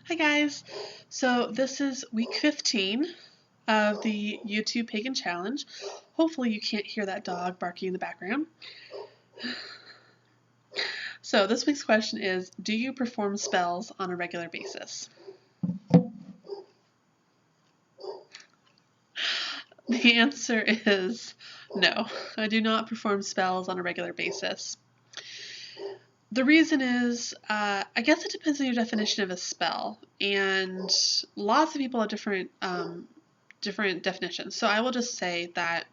Hi guys! So this is week 15 of the YouTube Pagan Challenge. Hopefully you can't hear that dog barking in the background. So this week's question is, do you perform spells on a regular basis? The answer is no. I do not perform spells on a regular basis. The reason is, I guess it depends on your definition of a spell, and lots of people have different definitions. So I will just say that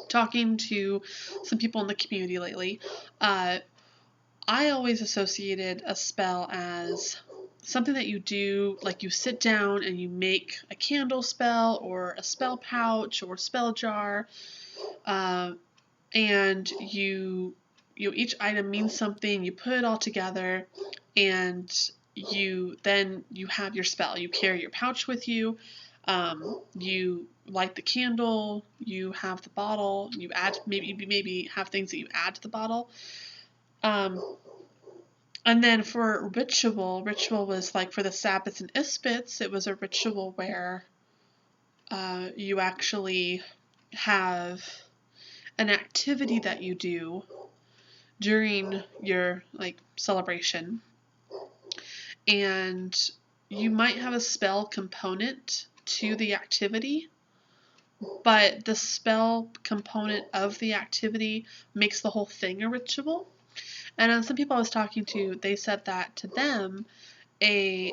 talking to some people in the community lately, I always associated a spell as something that you do, like you sit down and you make a candle spell or a spell pouch or spell jar, and each item means something. You put it all together, and you have your spell. You carry your pouch with you. You light the candle. You have the bottle. You add maybe have things that you add to the bottle. And then for ritual was like for the Sabbats and Isbits. It was a ritual where you actually have an activity that you do during your celebration, and you might have a spell component to the activity, but the spell component of the activity makes the whole thing a ritual. And some people I was talking to, they said that to them, a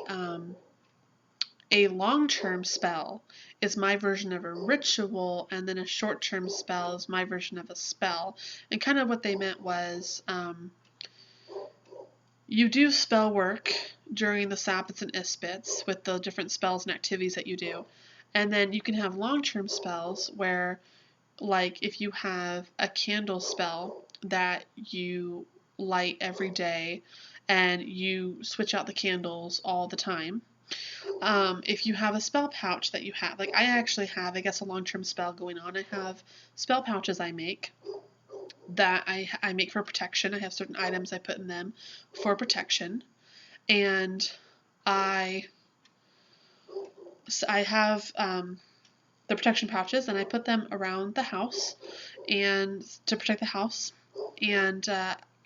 long-term spell is my version of a ritual, and then a short-term spell is my version of a spell. And kind of what they meant was, you do spell work during the Sabbats and Isbits with the different spells and activities that you do. And then you can have long-term spells where, like, if you have a candle spell that you light every day and you switch out the candles all the time. If you have a spell pouch that you have, like I actually have, I guess, a long-term spell going on. I have spell pouches I make that I make for protection. I have certain items I put in them for protection, and I have the protection pouches, and I put them around the house and to protect the house, and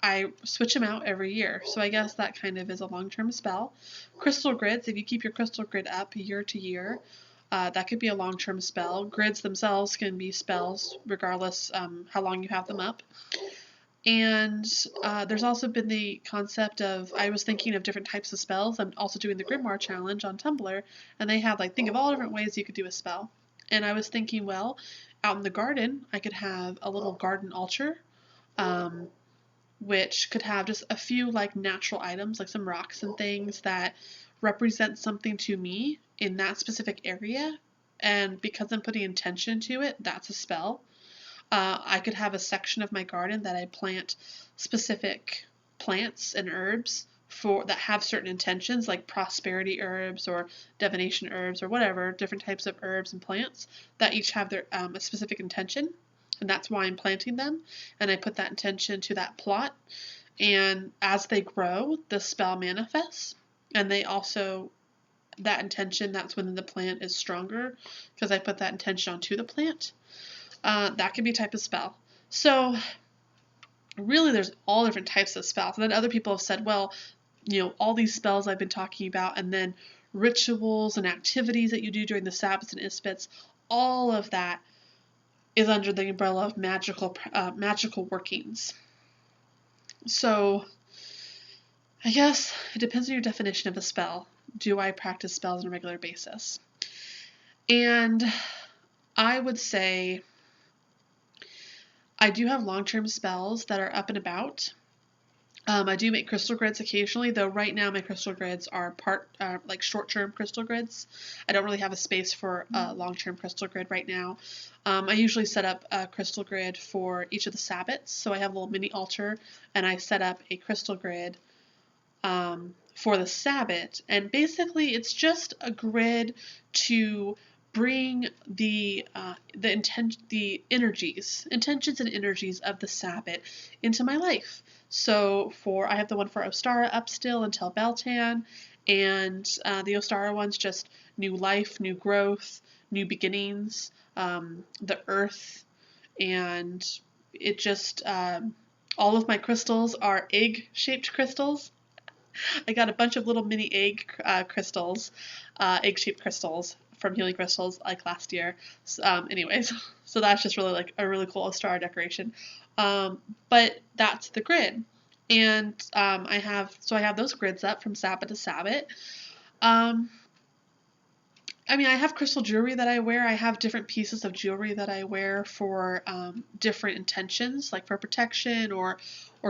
I switch them out every year. So I guess that kind of is a long-term spell. Crystal grids, if you keep your crystal grid up year to year, that could be a long-term spell. Grids themselves can be spells regardless how long you have them up. And there's also been the concept of, I was thinking of different types of spells. I'm also doing the Grimoire Challenge on Tumblr, and they have, think of all different ways you could do a spell. And I was thinking, well, out in the garden, I could have a little garden altar, which could have just a few, natural items, like some rocks and things that represent something to me in that specific area. And because I'm putting intention to it, that's a spell. I could have a section of my garden that I plant specific plants and herbs that have certain intentions, like prosperity herbs or divination herbs or whatever, different types of herbs and plants that each have their a specific intention, and that's why I'm planting them. And I put that intention to that plot, and as they grow, the spell manifests, and they also, that intention that's within the plant is stronger because I put that intention onto the plant. That could be a type of spell. So really there's all different types of spells. And then other people have said, well, all these spells I've been talking about, and then rituals and activities that you do during the Sabbats and Isbits, all of that is under the umbrella of magical workings. So I guess it depends on your definition of a spell. Do I practice spells on a regular basis? And I would say I do have long-term spells that are up and about. I do make crystal grids occasionally, though right now my crystal grids are short-term crystal grids. I don't really have a space for a long-term crystal grid right now. I usually set up a crystal grid for each of the Sabbats, so I have a little mini altar, and I set up a crystal grid for the Sabbat, and basically it's just a grid to bring the intentions and energies of the Sabbat into my life. So I have the one for Ostara up still until Beltan, And the Ostara one's just new life, new growth, new beginnings, the earth, and it just, all of my crystals are egg-shaped crystals. I got a bunch of little mini crystals, egg-shaped crystals from Healing Crystals like last year. Anyways, so that's just really like a really cool Ostara decoration. But that's the grid. And I have those grids up from Sabbath to Sabbath. I mean, I have crystal jewelry that I wear. I have different pieces of jewelry that I wear for different intentions, like for protection or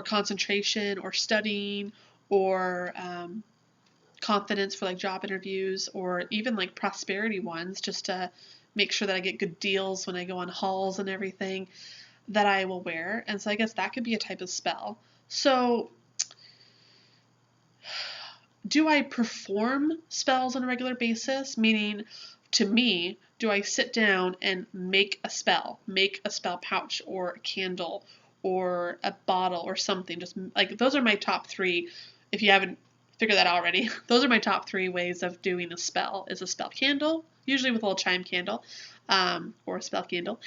concentration or studying or confidence for like job interviews, or even like prosperity ones, just to make sure that I get good deals when I go on hauls and everything that I will wear. And so I guess that could be a type of spell. So do I perform spells on a regular basis? Meaning, to me, do I sit down and make a spell pouch or a candle or a bottle or something? Just like, those are my top three. If you haven't figured that out already, those are my top three ways of doing a spell. Is a spell candle, usually with a little chime candle, or a spell candle,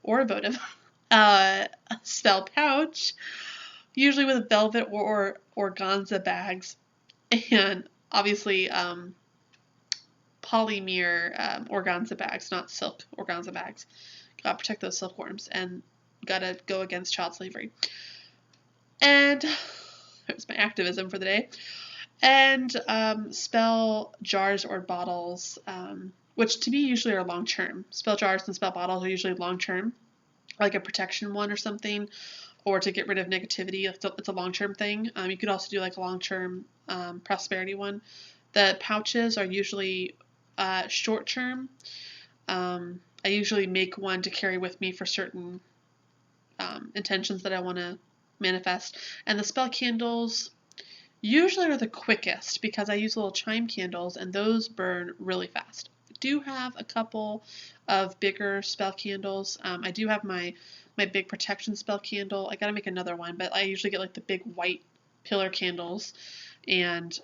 or a votive, a spell pouch, usually with velvet or organza bags, and obviously polymer organza bags, not silk organza bags. Gotta protect those silkworms and gotta go against child slavery. And there's my activism for the day. And spell jars or bottles, which to me usually are long term. Spell jars and spell bottles are usually long term, like a protection one or something, or to get rid of negativity. It's a long-term thing. You could also do like a long-term prosperity one. The pouches are usually short-term. I usually make one to carry with me for certain intentions that I want to manifest. And the spell candles usually are the quickest because I use little chime candles and those burn really fast. I do have a couple of bigger spell candles. I do have my big protection spell candle. I gotta make another one, but I usually get like the big white pillar candles and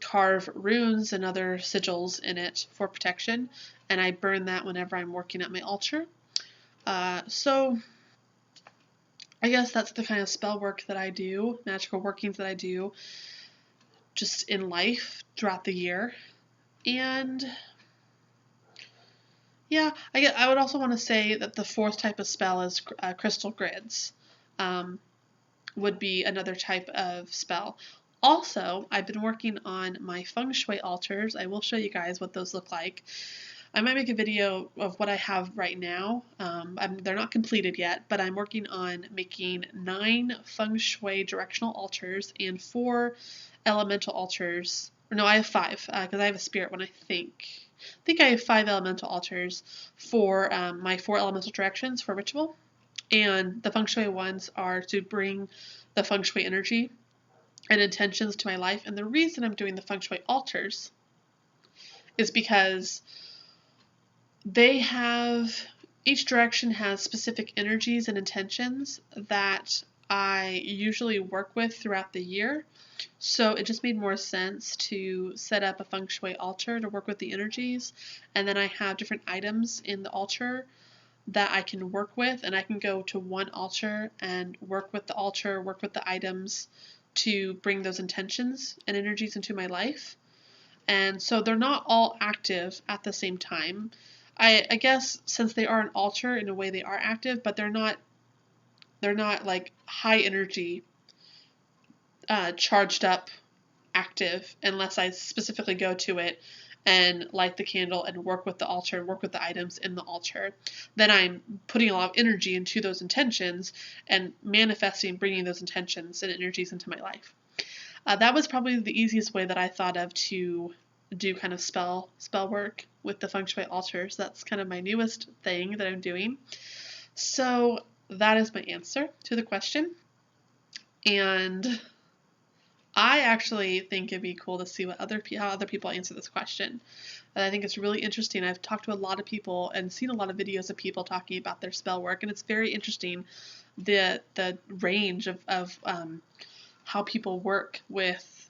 carve runes and other sigils in it for protection, and I burn that whenever I'm working at my altar. So I guess that's the kind of spell work that I do, magical workings that I do just in life throughout the year. And yeah, I would also want to say that the fourth type of spell is crystal grids. Would be another type of spell. Also, I've been working on my feng shui altars. I will show you guys what those look like. I might make a video of what I have right now. They're not completed yet, but I'm working on making 9 feng shui directional altars and 4 elemental altars. No, I have 5 because I have a spirit one, I think. I think I have 5 elemental altars for my 4 elemental directions for ritual. And the feng shui ones are to bring the feng shui energy and intentions to my life. And the reason I'm doing the feng shui altars is because each direction has specific energies and intentions that I usually work with throughout the year. So it just made more sense to set up a feng shui altar to work with the energies. And then I have different items in the altar that I can work with, and I can go to one altar and work with the altar, work with the items to bring those intentions and energies into my life. And so they're not all active at the same time. I guess since they are an altar, in a way they are active, but they're not like high energy, charged up active unless I specifically go to it and light the candle and work with the altar and work with the items in the altar. Then I'm putting a lot of energy into those intentions and manifesting, bringing those intentions and energies into my life. That was probably the easiest way that I thought of to do kind of spell work with the feng shui altars. That's kind of my newest thing that I'm doing. So that is my answer to the question. And I actually think it'd be cool to see how other people answer this question. And I think it's really interesting. I've talked to a lot of people and seen a lot of videos of people talking about their spell work, and it's very interesting the range of how people work with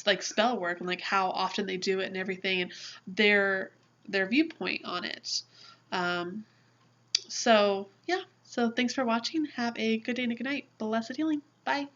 like spell work and like how often they do it and everything, and their viewpoint on it. So yeah, so thanks for watching. Have a good day and a good night. Blessed healing. Bye.